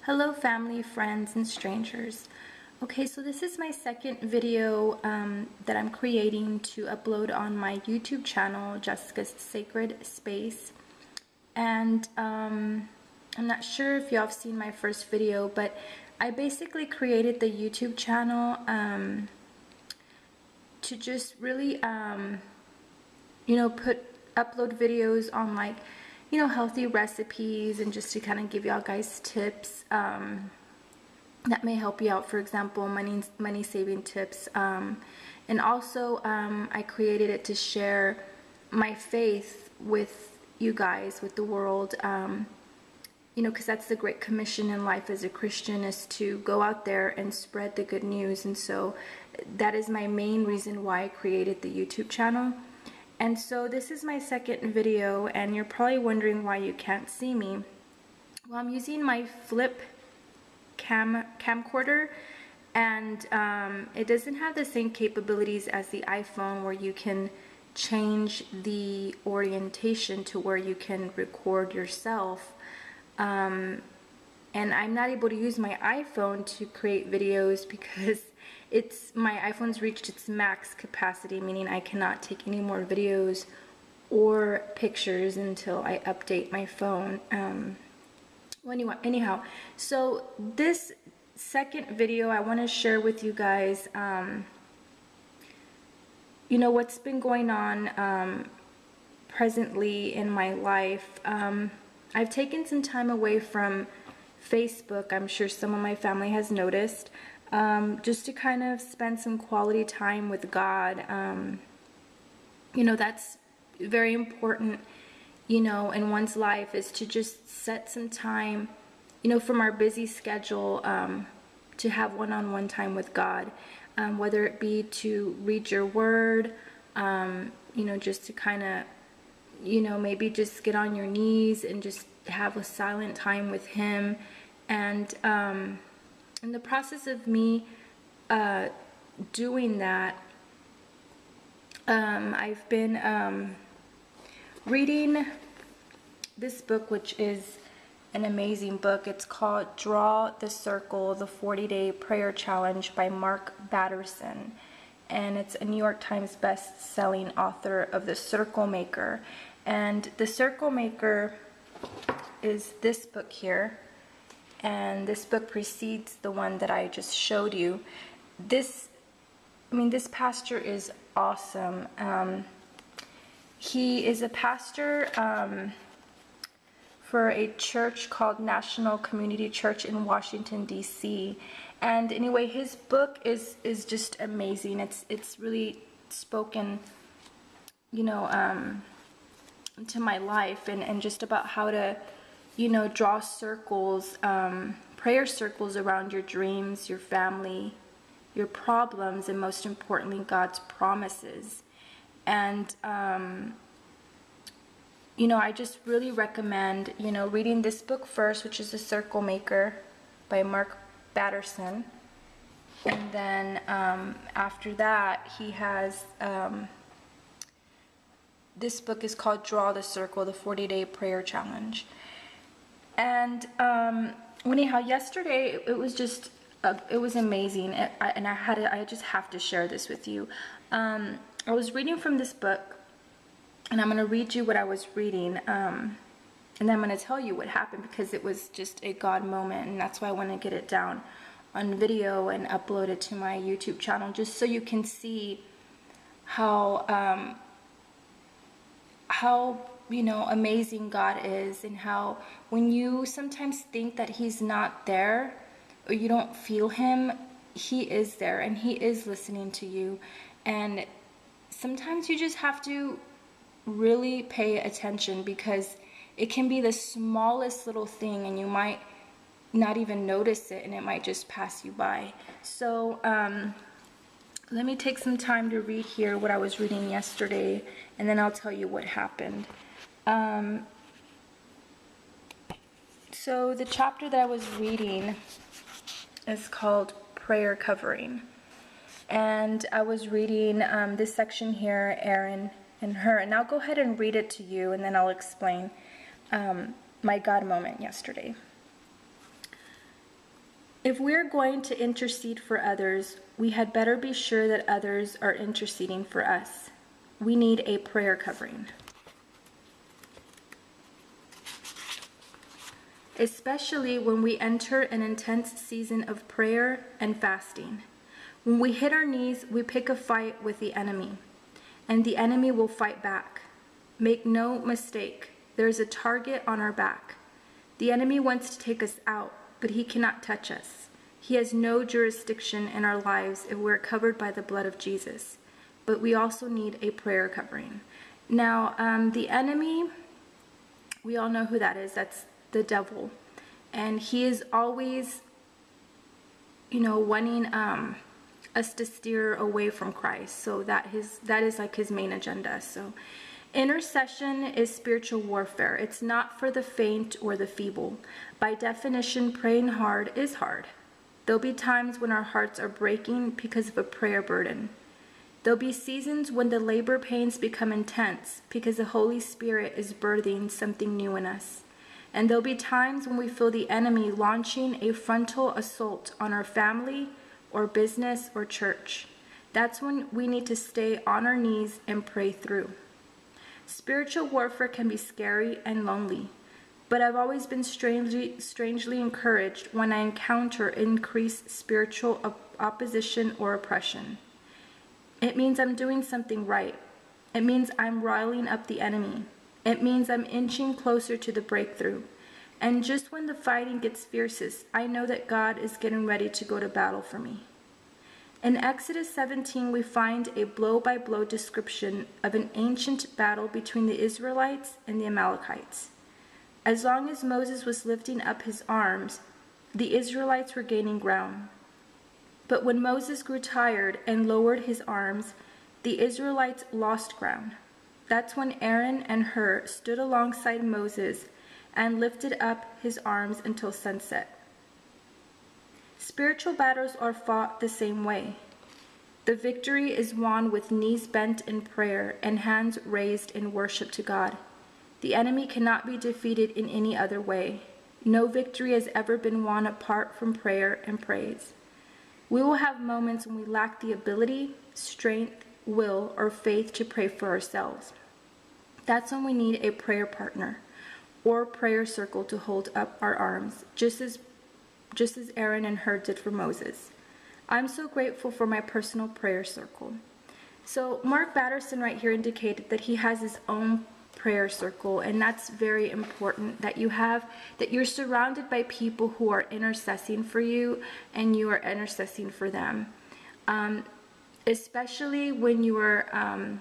Hello family, friends, and strangers. Okay, so this is my second video that I'm creating to upload on my YouTube channel, Jessica's Sacred Space. And I'm not sure if y'all have seen my first video, but I basically created the YouTube channel to just really, upload videos on healthy recipes and just to kind of give y'all guys tips that may help you out. For example, money saving tips. And also, I created it to share my faith with you guys, with the world. Because that's the Great Commission in life as a Christian, is to go out there and spread the good news. And so that is my main reason why I created the YouTube channel. And so this is my second video, and you're probably wondering why you can't see me. Well, I'm using my flip camcorder, and it doesn't have the same capabilities as the iPhone, where you can change the orientation to where you can record yourself. And I'm not able to use my iPhone to create videos because my iPhone's reached its max capacity, meaning I cannot take any more videos or pictures until I update my phone. Anyhow, so this second video I want to share with you guys what's been going on presently in my life. I've taken some time away from Facebook. I'm sure some of my family has noticed, just to kind of spend some quality time with God. That's very important, in one's life, is to just set some time, from our busy schedule, to have one-on-one time with God, whether it be to read your word, just to kind of, maybe just get on your knees and just have a silent time with Him. And in the process of me doing that, I've been reading this book, which is an amazing book. It's called Draw the Circle, the 40-Day Prayer Challenge by Mark Batterson. And it's a New York Times best-selling author of The Circle Maker. And The Circle Maker is this book here. And this book precedes the one that I just showed you. This pastor is awesome. He is a pastor for a church called National Community Church in Washington, D.C. And anyway, his book is just amazing. It's really spoken, to my life, and just about how to, draw circles, prayer circles around your dreams, your family, your problems, and most importantly, God's promises. And I just really recommend, reading this book first, which is The Circle Maker by Mark Batterson. And then after that, he has, this book is called Draw the Circle, the 40-Day Prayer Challenge. And anyhow, yesterday, it was just, it was amazing. I just have to share this with you. I was reading from this book, and I'm going to read you what I was reading, and then I'm going to tell you what happened, because it was just a God moment, and that's why I want to get it down on video and upload it to my YouTube channel, just so you can see how amazing God is, and how when you sometimes think that He's not there, or you don't feel Him, He is there, and He is listening to you. And sometimes you just have to really pay attention, because it can be the smallest little thing, and you might not even notice it, and it might just pass you by. So let me take some time to read here what I was reading yesterday, and then I'll tell you what happened. So the chapter that I was reading is called Prayer Covering. And I was reading this section here, Aaron and her. And I'll go ahead and read it to you, and then I'll explain my God moment yesterday. If we're going to intercede for others, we had better be sure that others are interceding for us. We need a prayer covering. Especially when we enter an intense season of prayer and fasting. When we hit our knees, we pick a fight with the enemy, and the enemy will fight back. Make no mistake, there is a target on our back. The enemy wants to take us out, but he cannot touch us. He has no jurisdiction in our lives if we're covered by the blood of Jesus. But we also need a prayer covering. Now, the enemy, we all know who that is. That's the devil. And he is always, wanting us to steer away from Christ. So that is like his main agenda. So intercession is spiritual warfare. It's not for the faint or the feeble. By definition, praying hard is hard. There'll be times when our hearts are breaking because of a prayer burden. There'll be seasons when the labor pains become intense because the Holy Spirit is birthing something new in us. And there'll be times when we feel the enemy launching a frontal assault on our family or business or church. That's when we need to stay on our knees and pray through. Spiritual warfare can be scary and lonely, but I've always been strangely encouraged when I encounter increased spiritual opposition or oppression. It means I'm doing something right. It means I'm riling up the enemy. It means I'm inching closer to the breakthrough. And just when the fighting gets fiercest, I know that God is getting ready to go to battle for me. In Exodus 17, we find a blow-by-blow description of an ancient battle between the Israelites and the Amalekites. As long as Moses was lifting up his arms, the Israelites were gaining ground. But when Moses grew tired and lowered his arms, the Israelites lost ground. That's when Aaron and Hur stood alongside Moses and lifted up his arms until sunset. Spiritual battles are fought the same way. The victory is won with knees bent in prayer and hands raised in worship to God. The enemy cannot be defeated in any other way. No victory has ever been won apart from prayer and praise. We will have moments when we lack the ability, strength, will, or faith to pray for ourselves. That's when we need a prayer partner or prayer circle to hold up our arms, just as Aaron and Hur did for Moses. I'm so grateful for my personal prayer circle. So Mark Batterson right here indicated that he has his own prayer circle, and that's very important that you're surrounded by people who are intercessing for you and you are intercessing for them. Especially when you are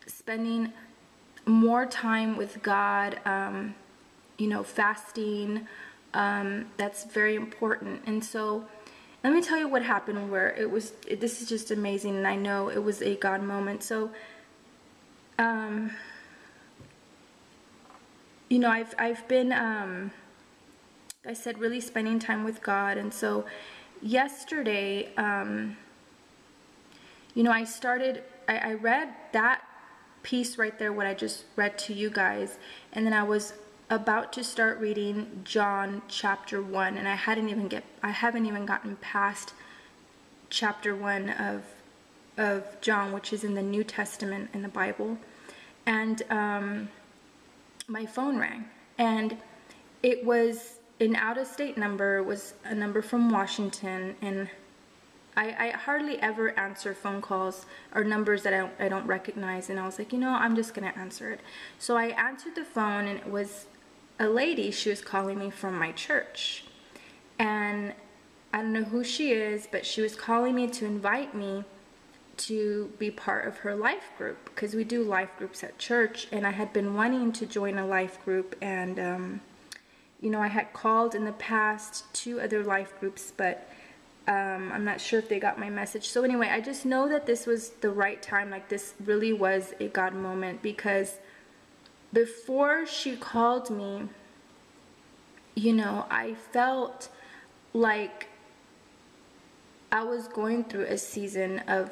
spending more time with God, fasting, that's very important. And so let me tell you what happened where this is just amazing, and I know it was a God moment. So I've been I said really spending time with God. And so yesterday I read that piece right there, what I just read to you guys, and then I was about to start reading John chapter 1, and I haven't even gotten past chapter 1 of John, which is in the New Testament in the Bible. And my phone rang, and it was an out-of-state number. It was a number from Washington, and I hardly ever answer phone calls or numbers that I don't recognize, and I was like, I'm just gonna answer it. So I answered the phone, and it was a lady. She was calling me from my church, and I don't know who she is, but she was calling me to invite me to be part of her life group, because we do life groups at church, and I had been wanting to join a life group, and I had called in the past 2 other life groups, but I'm not sure if they got my message. So anyway, I just know that this was the right time. Like, this really was a God moment, because before she called me, I felt like I was going through a season of,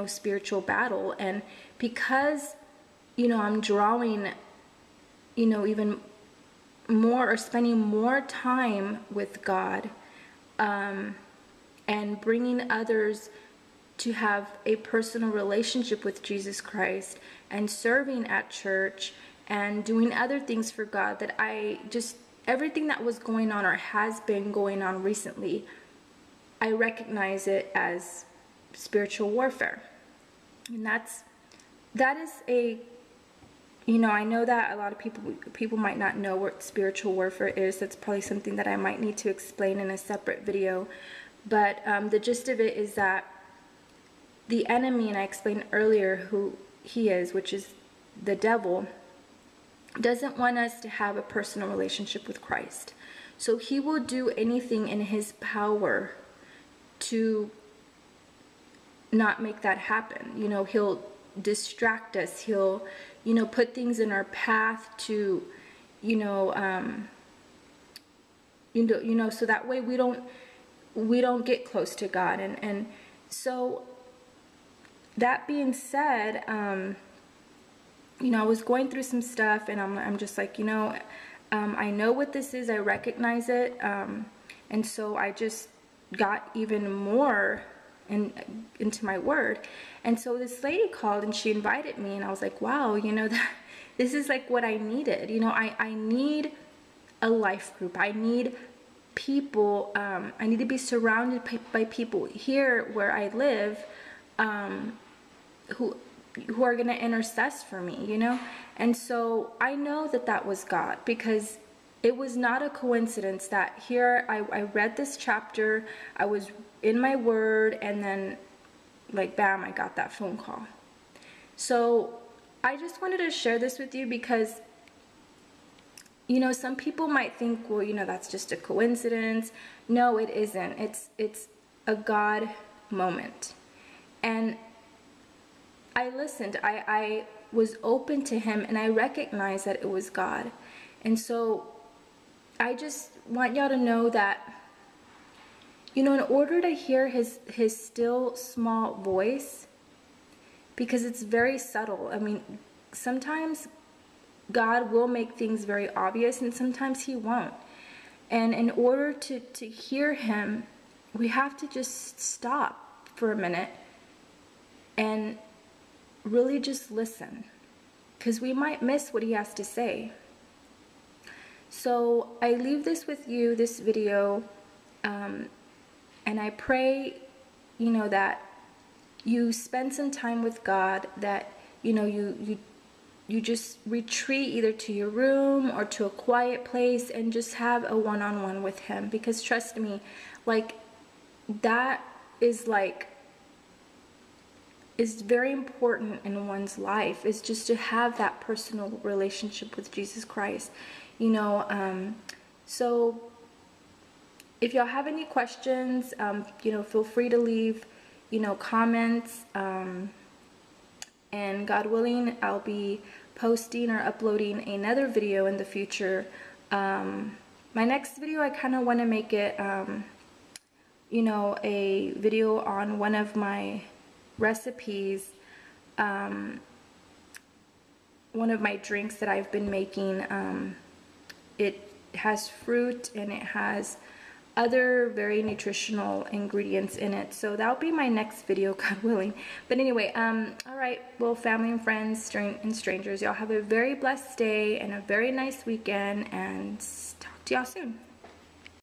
spiritual battle. And because, I'm drawing, even more, or spending more time with God, and bringing others to have a personal relationship with Jesus Christ and serving at church and doing other things for God, that everything that was going on or has been going on recently, I recognize it as spiritual warfare. And that is a, I know that a lot of people might not know what spiritual warfare is. That's probably something that I might need to explain in a separate video. But the gist of it is that the enemy, and I explained earlier who he is, which is the devil, doesn't want us to have a personal relationship with Christ. So he will do anything in his power to not make that happen. He'll distract us. He'll, put things in our path to, so that way we don't get close to God. And so that being said, I was going through some stuff, and I'm just like, I know what this is. I recognize it. And so I just got even more into my word. And so this lady called and she invited me, and I was like, wow, this is like what I needed. I need a life group. I need people. I need to be surrounded by people here where I live, who are going to intercess for me, And so I know that was God, because it was not a coincidence that here I read this chapter, I was in my word, and then like bam, I got that phone call. So I just wanted to share this with you because, some people might think, well, that's just a coincidence. No, it isn't. It's a God moment. And I listened. I was open to him, and I recognized that it was God. And so I just want y'all to know that, in order to hear his still small voice, because it's very subtle. I mean, sometimes God will make things very obvious, and sometimes he won't. And in order to hear him, we have to just stop for a minute and really just listen, because we might miss what he has to say. So I leave this with you, this video, and I pray, that you spend some time with God, that, you just retreat either to your room or to a quiet place and just have a one-on-one with him. Because trust me, like, that is very important in one's life, is just to have that personal relationship with Jesus Christ. So if y'all have any questions, feel free to leave, comments, and God willing, I'll be posting or uploading another video in the future. My next video, I kind of want to make it, a video on one of my recipes, one of my drinks that I've been making. It has fruit and it has other very nutritional ingredients in it. So that'll be my next video, God willing. But anyway, all right, well, family and friends and strangers, y'all have a very blessed day and a very nice weekend, and talk to y'all soon.